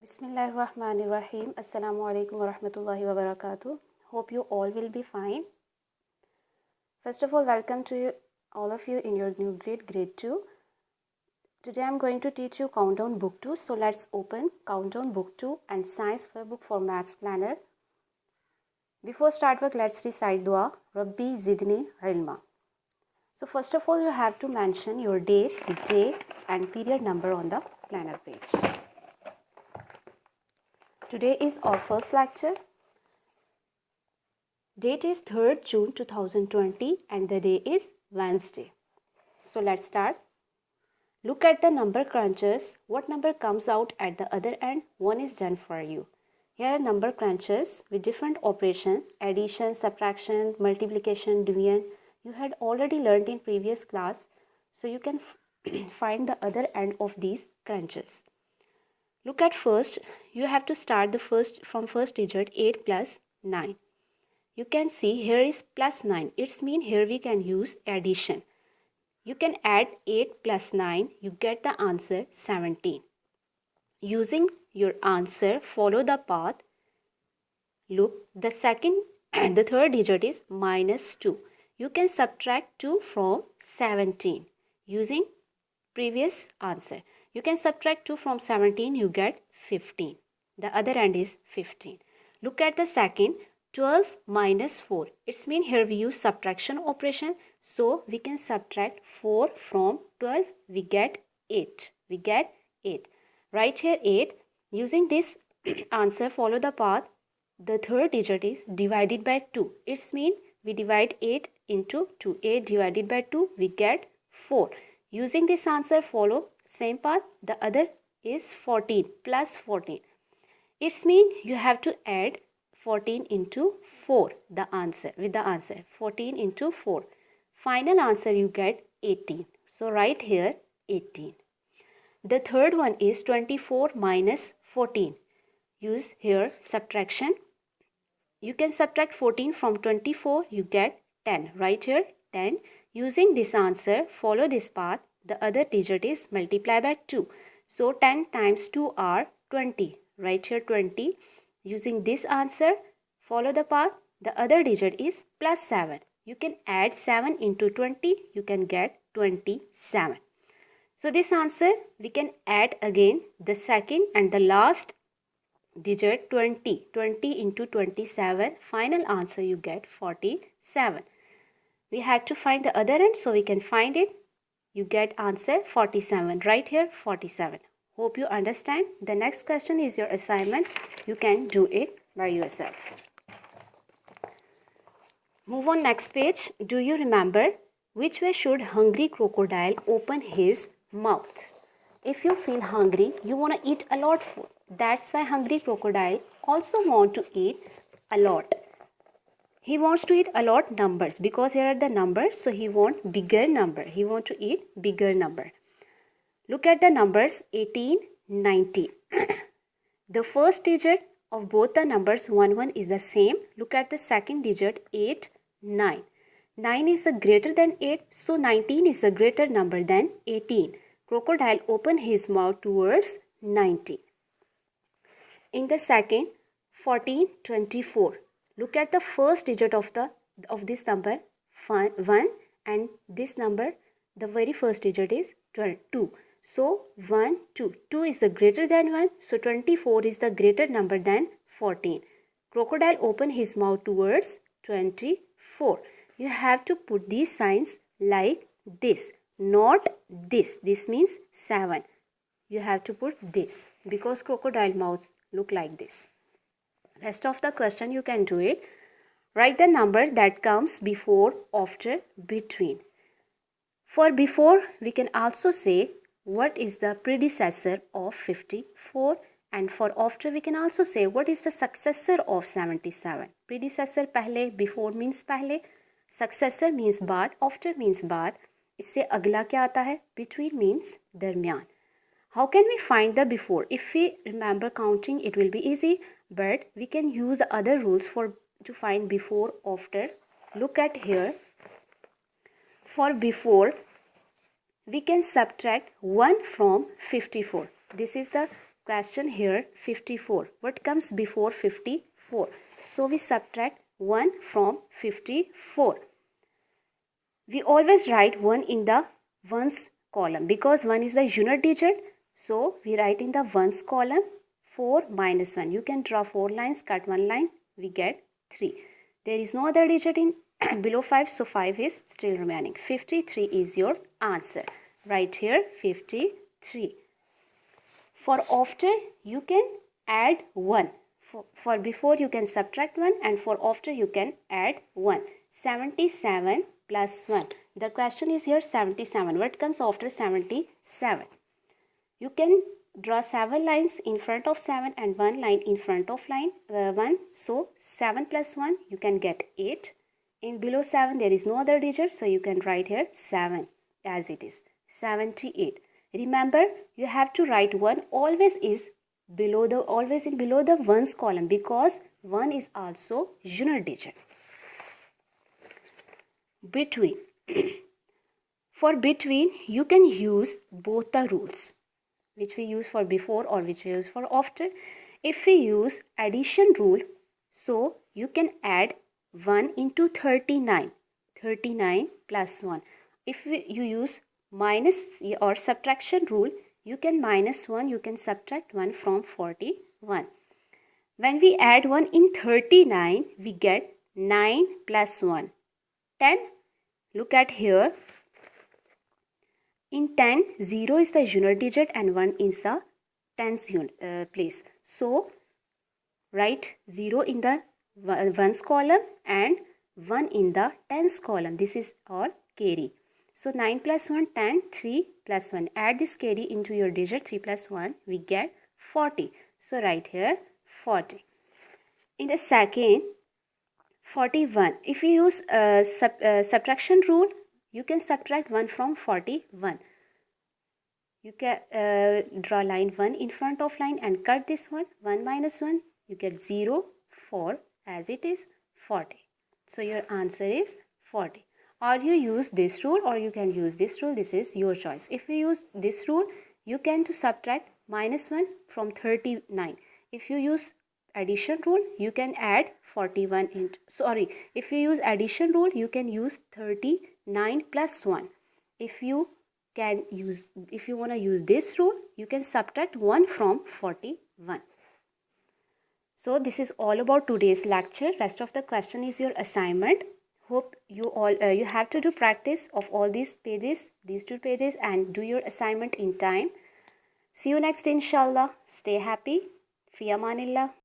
Bismillahirrahmanirrahim. Assalamu alaikum wa rahmatullahi wa barakatuh. Hope you all will be fine. First of all, welcome to all of you in your new grade 2. Today I'm going to teach you Countdown Book 2. So let's open Countdown Book 2 and Science Book for Maths Planner. Before start work, let's recite dua, Rabbi Zidni Ilma. So first of all, you have to mention your date, day and period number on the planner page. Today is our first lecture. Date is 3rd June 2020 and the day is Wednesday. So let's start. Look at the number crunchers. What number comes out at the other end? One is done for you. Here are number crunchers with different operations: addition, subtraction, multiplication, division. You had already learned in previous class. So you can find the other end of these crunchers. Look at first. You have to start the first digit 8 plus 9. You can see here is plus 9. It's mean here we can use addition. You can add 8 plus 9. You get the answer 17. Using your answer, follow the path. Look, the third digit is minus 2. You can subtract 2 from 17 using previous answer. You can subtract 2 from 17, you get 15. The other end is 15. Look at the second, 12 minus 4. It's mean here we use subtraction operation. So we can subtract 4 from 12, we get 8. We get 8. Write here 8. Using this answer, follow the path. The third digit is divided by 2. It's mean we divide 8 into 2. 8 divided by 2, we get 4. Using this answer, follow same path. The other is 14 plus 14. It's mean you have to add 14 into 4 the answer with the answer 14 into 4. Final answer you get 18. So write here 18. The third one is 24 minus 14. Use here subtraction. You can subtract 14 from 24, you get 10. Write here 10. Using this answer, follow this path. The other digit is multiply by 2. So 10 times 2 are 20. Write here 20. Using this answer, follow the path. The other digit is plus 7. You can add 7 into 20. You can get 27. So this answer, we can add again the second and the last digit 20. 20 into 27. Final answer you get 47. We had to find the other end, so we can find it. You get answer 47. Right here 47. Hope you understand. The next question is your assignment. You can do it by yourself. Move on next page. Do you remember which way should hungry crocodile open his mouth? If you feel hungry, you want to eat a lot food. That's why hungry crocodile also want to eat a lot. He wants to eat a lot numbers because here are the numbers. So he want bigger number. He want to eat bigger number. Look at the numbers 18, 19. The first digit of both the numbers 1 is the same. Look at the second digit 8, 9. 9 is the greater than 8. So 19 is the greater number than 18. Crocodile open his mouth towards 19. In the second 14, 24. Look at the first digit of this number 1 and this number, the very first digit is 2. So 1, 2. 2 is the greater than 1. So 24 is the greater number than 14. Crocodile open his mouth towards 24. You have to put these signs like this, not this. This means 7. You have to put this because crocodile mouths look like this. Rest of the question you can do it. Write the number that comes before, after, between. For before, we can also say what is the predecessor of 54, and for after we can also say what is the successor of 77. Predecessor पहले, before means पहले, successor means बाद, after means बाद. इससे अगला क्या आता है? Between means दरमियान. How can we find the before? If we remember counting, it will be easy, but we can use the other rules to find before, after. Look at here. For before, we can subtract 1 from 54. This is the question here 54. What comes before 54? So we subtract 1 from 54. We always write 1 in the ones column because 1 is the unit digit. So we write in the ones column 4 minus 1. You can draw 4 lines, cut 1 line, we get 3. There is no other digit in below 5, so 5 is still remaining. 53 is your answer. Right here 53. For after you can add 1. For before you can subtract 1 and for after you can add 1. 77 plus 1. The question is here 77. What comes after 77? You can draw 7 lines in front of 7 and 1 line in front of line 1. So 7 plus 1 you can get 8. In below 7 there is no other digit, so you can write here 7 as it is. 78. Remember, you have to write 1 always in below the ones column because 1 is also unit digit. Between. For between, you can use both the rules, which we use for before or which we use for after. If we use addition rule, so you can add 1 into 39. 39 plus 1. If you use minus or subtraction rule, you can minus 1, you can subtract 1 from 41. When we add 1 in 39, we get 9 plus 1, 10. Look at here. In 10, 0 is the unit digit and 1 is the tens place. So, write 0 in the ones column and 1 in the tens column. This is all carry. So 9 plus 1, 10, 3 plus 1. Add this carry into your digit 3 plus 1, we get 40. So write here 40. In the second, 41. If you use subtraction rule, you can subtract 1 from 41. You can draw line 1 in front of line and cut this one. 1 minus 1, you get 0, 4 as it is 40. So your answer is 40. Or you use this rule or you can use this rule. This is your choice. If you use this rule, you can to subtract minus 1 from 39. If you use addition rule, you can add 41 into, if you use addition rule, you can use 39 plus 1. If you want to use this rule, you can subtract 1 from 41. So this is all about today's lecture. Rest of the question is your assignment. Hope you have to do practice of all these pages, these 2 pages, and do your assignment in time. See you next inshallah. Stay happy. Fi amanillah.